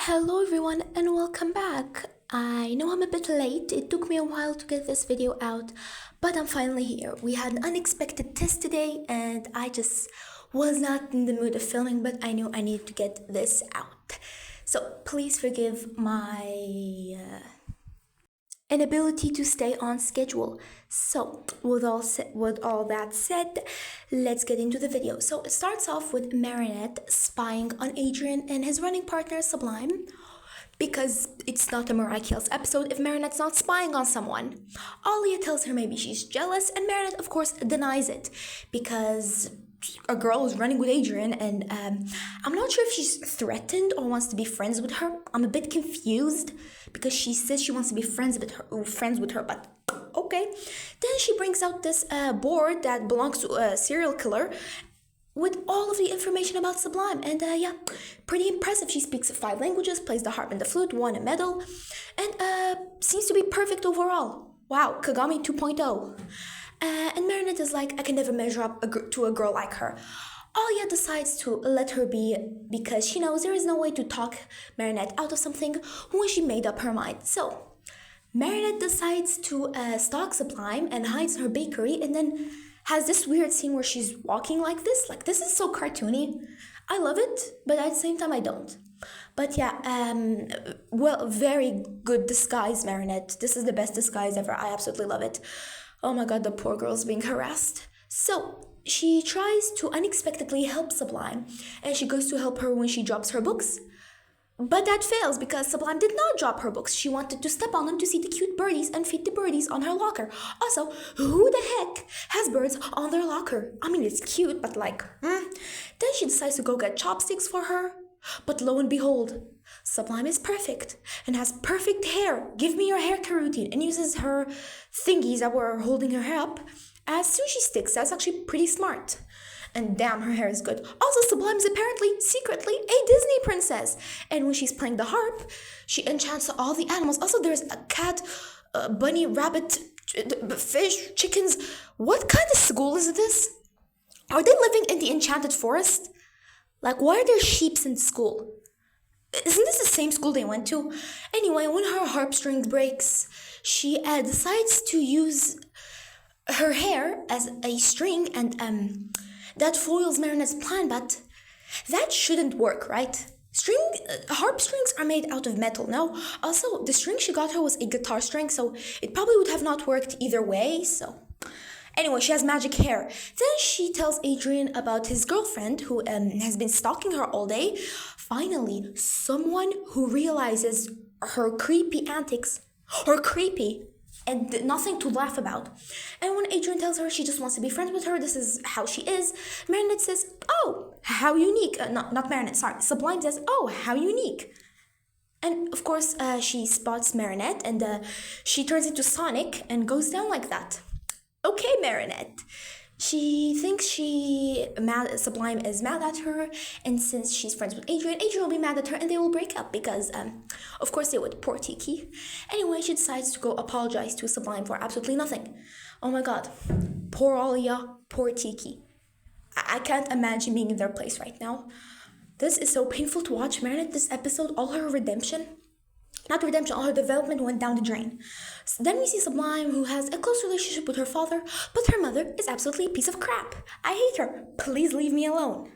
Hello everyone and welcome back. I know I'm a bit late, it took me a while to get this video out, but I'm finally here. We had an unexpected test today and I just was not in the mood of filming, but I knew I needed to get this out. So please forgive my inability to stay on schedule. So with all that said, let's get into the video. So it starts off with Marinette spying on Adrian and his running partner Sublime, because it's not a Miraculous episode if Marinette's not spying on someone. Alia tells her maybe she's jealous, and Marinette of course denies it because a girl is running with Adrian, and I'm not sure if she's threatened or wants to be friends with her. I'm a bit confused because she says she wants to be friends with her, but okay. Then she brings out this board that belongs to a serial killer with all of the information about Sublime, and yeah, pretty impressive. She speaks 5 languages, plays the harp and the flute, won a medal, and seems to be perfect overall. Wow, Kagami 2.0. And Marinette is like, I can never measure up to a girl like her. Alia decides to let her be because she knows there is no way to talk Marinette out of something when she made up her mind. So Marinette decides to stalk Sublime and hides in her bakery, and then has this weird scene where she's walking like this. Like, this is so cartoony. I love it, but at the same time I don't. But yeah, well, very good disguise, Marinette. This is the best disguise ever. I absolutely love it. Oh my god, the poor girl's being harassed. So she tries to unexpectedly help Sublime, and she goes to help her when she drops her books. But that fails because Sublime did not drop her books. She wanted to step on them to see the cute birdies and feed the birdies on her locker. Also, who the heck has birds on their locker? I mean, it's cute, but like, Then she decides to go get chopsticks for her. But lo and behold, Sublime is perfect and has perfect hair. Give me your haircare routine, and uses her thingies that were holding her hair up as sushi sticks. That's actually pretty smart. And damn, her hair is good. Also, Sublime is apparently, secretly, a Disney princess. And when she's playing the harp, she enchants all the animals. Also, there's a cat, a bunny, rabbit, fish, chickens. What kind of school is this? Are they living in the enchanted forest? Like, why are there sheeps in school? Isn't this the same school they went to? Anyway, when her harp string breaks, she decides to use her hair as a string, and that foils Marinette's plan, but that shouldn't work, right? Harp strings are made out of metal, no? Also, the string she got her was a guitar string, so it probably would have not worked either way, so... Anyway, she has magic hair. Then she tells Adrian about his girlfriend who has been stalking her all day. Finally, someone who realizes her creepy antics are creepy and nothing to laugh about. And when Adrian tells her she just wants to be friends with her, this is how she is, Marinette says, oh, how unique. Not Marinette, sorry. Sublime says, oh, how unique. And of course, she spots Marinette, and she turns into Sonic and goes down like that. Okay, Marinette. She thinks Sublime is mad at her, and since she's friends with Adrian will be mad at her and they will break up because, of course they would, poor Tiki. Anyway, she decides to go apologize to Sublime for absolutely nothing. Oh my god. Poor Alia, poor Tiki. I can't imagine being in their place right now. This is so painful to watch. Marinette, this episode, all her development went down the drain. So then we see Sublime, who has a close relationship with her father, but her mother is absolutely a piece of crap. I hate her. Please leave me alone.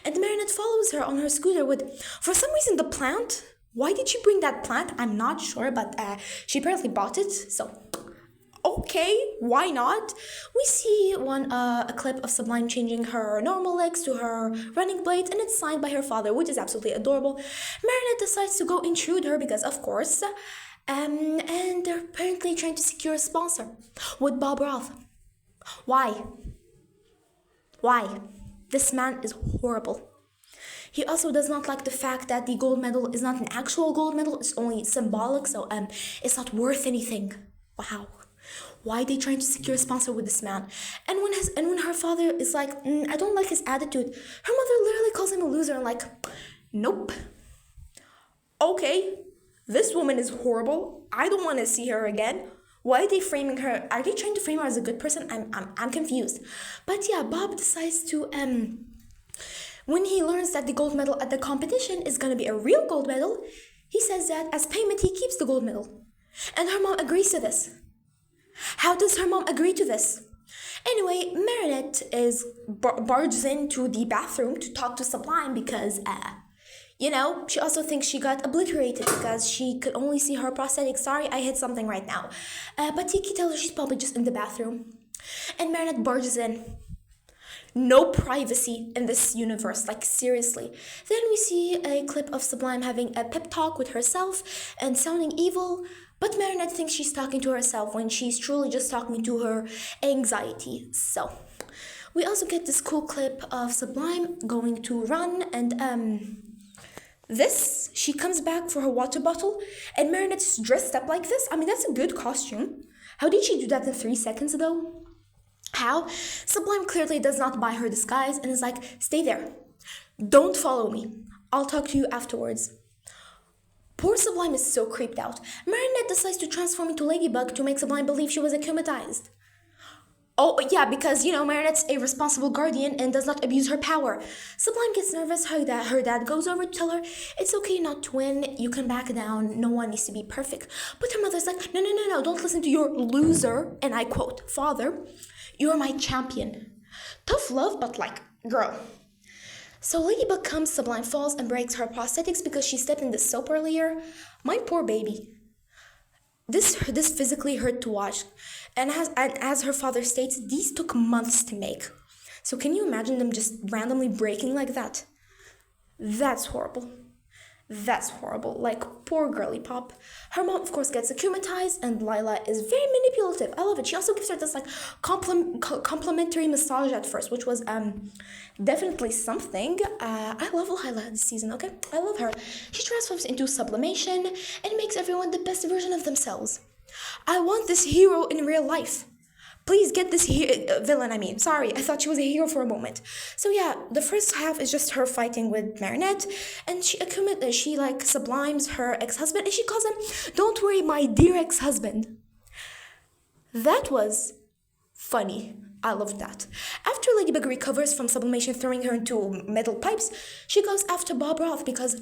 And Marinette follows her on her scooter with, for some reason, the plant. Why did she bring that plant? I'm not sure, but she apparently bought it, so... Okay, why not? We see a clip of Sublime changing her normal legs to her running blades, and it's signed by her father, which is absolutely adorable. Marinette decides to go intrude her because, of course, and they're apparently trying to secure a sponsor with Bob Roth. Why? Why? This man is horrible. He also does not like the fact that the gold medal is not an actual gold medal, it's only symbolic, so it's not worth anything. Wow. Why are they trying to secure a sponsor with this man? And when her father is like, I don't like his attitude, her mother literally calls him a loser and like, nope. Okay, this woman is horrible. I don't want to see her again. Why are they framing her? Are they trying to frame her as a good person? I'm confused. But yeah, Bob decides to when he learns that the gold medal at the competition is gonna be a real gold medal, He says that as payment, he keeps the gold medal. And her mom agrees to this. How does her mom agree to this? Anyway, Marinette barges into the bathroom to talk to Sublime because, she also thinks she got obliterated because she could only see her prosthetic. Sorry, I hit something right now. But Tiki tells her she's probably just in the bathroom. And Marinette barges in. No privacy in this universe, like seriously. Then we see a clip of Sublime having a pep talk with herself and sounding evil, but Marinette thinks she's talking to herself when she's truly just talking to her anxiety. So, we also get this cool clip of Sublime going to run and she comes back for her water bottle and Marinette's dressed up like this. I mean, that's a good costume. How did she do that in 3 seconds though? How? Sublime clearly does not buy her disguise and is like, stay there. Don't follow me. I'll talk to you afterwards. Poor Sublime is so creeped out. Marinette decides to transform into Ladybug to make Sublime believe she was akumatized. Oh, yeah, because, Marinette's a responsible guardian and does not abuse her power. Sublime gets nervous. Her dad goes over to tell her, it's okay not to win. You can back down. No one needs to be perfect. But her mother's like, no, don't listen to your loser, and I quote, father, you're my champion. Tough love, but girl. So Ladybug comes, Sublime falls and breaks her prosthetics because she stepped in the soap earlier. My poor baby. This physically hurt to watch. And as her father states, these took months to make. So can you imagine them just randomly breaking like that? That's horrible. That's horrible. Poor girly pop. Her mom, of course, gets akumatized, and Lila is very manipulative. I love it. She also gives her this complimentary massage at first, which was definitely something. I love Lila this season. Okay, I love her. She transforms into sublimation and makes everyone the best version of themselves. I want this hero in real life. Please get this villain, Sorry, I thought she was a hero for a moment. So yeah, the first half is just her fighting with Marinette, and she sublimes her ex-husband, and she calls him, don't worry, my dear ex-husband. That was funny. I loved that. After Ladybug recovers from sublimation, throwing her into metal pipes, she goes after Bob Roth because,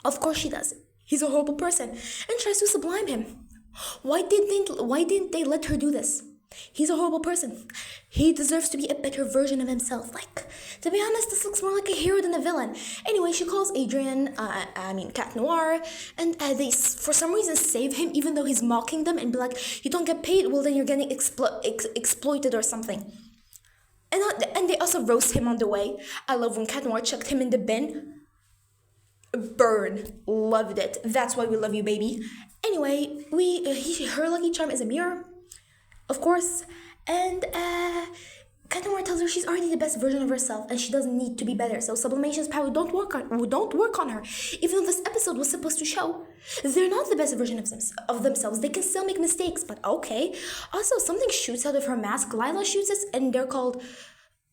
of course she does. He's a horrible person, and tries to sublime him. Why didn't they let her do this? He's a horrible person. He deserves to be a better version of himself. To be honest, this looks more like a hero than a villain. Anyway, she calls Adrian, Cat Noir, and they, for some reason, save him even though he's mocking them and be like, you don't get paid, well then you're getting exploited or something. And they also roast him on the way. I love when Cat Noir chucked him in the bin. Burn. Loved it. That's why we love you, baby. Anyway, her lucky charm is a mirror. Of course, and Cat Noir tells her she's already the best version of herself and she doesn't need to be better. So sublimation's power don't work on her. Even though this episode was supposed to show they're not the best version of themselves. They can still make mistakes, but okay. Also, something shoots out of her mask. Lila shoots it, and they're called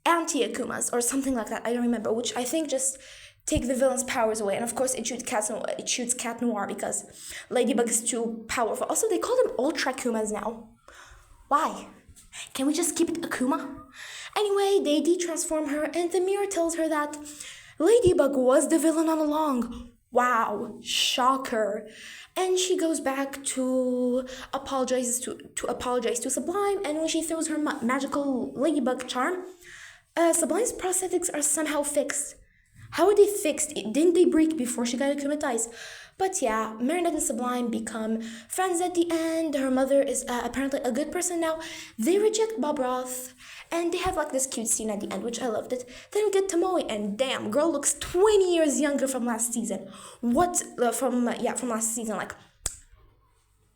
anti-Akumas or something like that. I don't remember. Which I think just take the villain's powers away. And of course, it shoots Cat Noir because Ladybug is too powerful. Also, they call them Ultra Akumas now. Why? Can we just keep it Akuma? Anyway, they de-transform her and the mirror tells her that Ladybug was the villain all along. Wow, shocker. And she goes back to apologize to Sublime, and when she throws her magical Ladybug charm, Sublime's prosthetics are somehow fixed. How are they fixed? Didn't they break before she got akumatized? But yeah, Marinette and Sublime become friends at the end. Her mother is apparently a good person now. They reject Bob Roth, and they have this cute scene at the end, which I loved it. Then we get Tomoe, and damn, girl looks 20 years younger from last season. From last season,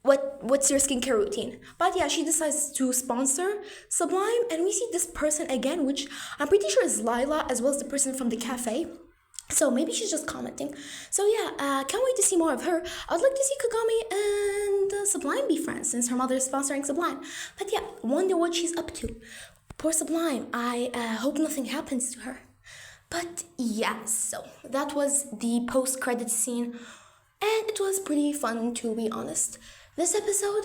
what's your skincare routine? But yeah, she decides to sponsor Sublime, and we see this person again, which I'm pretty sure is Lila, as well as the person from the cafe. So maybe she's just commenting. So yeah, can't wait to see more of her. I'd like to see Kagami and Sublime be friends since her mother is sponsoring Sublime. But yeah, wonder what she's up to. Poor Sublime. I hope nothing happens to her. But yeah, so that was the post-credits scene, and it was pretty fun, to be honest. This episode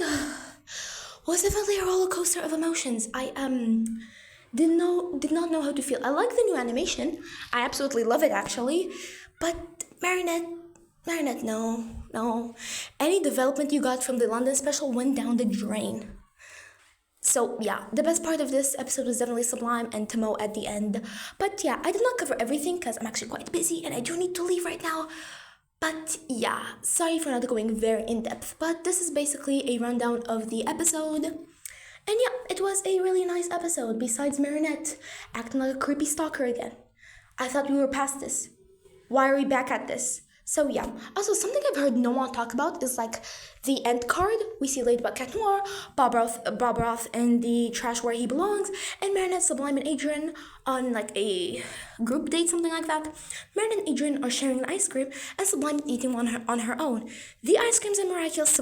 was definitely a roller coaster of emotions. I did not know how to feel. I like the new animation. I absolutely love it, actually. But Marinette, Marinette, no, no. Any development you got from the London special went down the drain. So yeah, the best part of this episode was definitely Sublime and Timo at the end. But yeah, I did not cover everything because I'm actually quite busy and I do need to leave right now. But yeah, sorry for not going very in depth, but this is basically a rundown of the episode. And yeah, it was a really nice episode, besides Marinette acting like a creepy stalker again. I thought we were past this. Why are we back at this? So yeah. Also, something I've heard no one talk about is like the end card. We see Ladybug Cat Noir, Bob Roth in the trash where he belongs, and Marinette, Sublime, and Adrian on like a group date, something like that. Marinette and Adrian are sharing an ice cream, and Sublime is eating on her own. The ice creams in Miraculous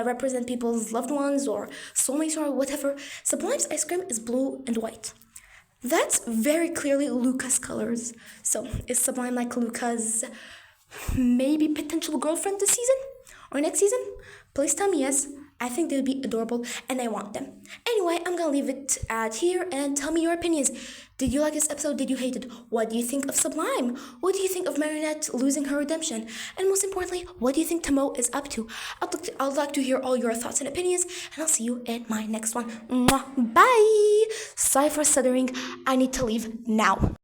represent people's loved ones or soulmates or whatever. Sublime's ice cream is blue and white. That's very clearly Luca's colors. So, is Sublime like Luca's maybe potential girlfriend this season? Or next season? Please tell me yes. I think they would be adorable and I want them. Anyway, I'm gonna leave it at here and tell me your opinions. Did you like this episode? Did you hate it? What do you think of Sublime? What do you think of Marinette losing her redemption? And most importantly, what do you think Timo is up to? I'd like to hear all your thoughts and opinions, and I'll see you in my next one. Mwah. Bye! Sorry for stuttering. I need to leave now.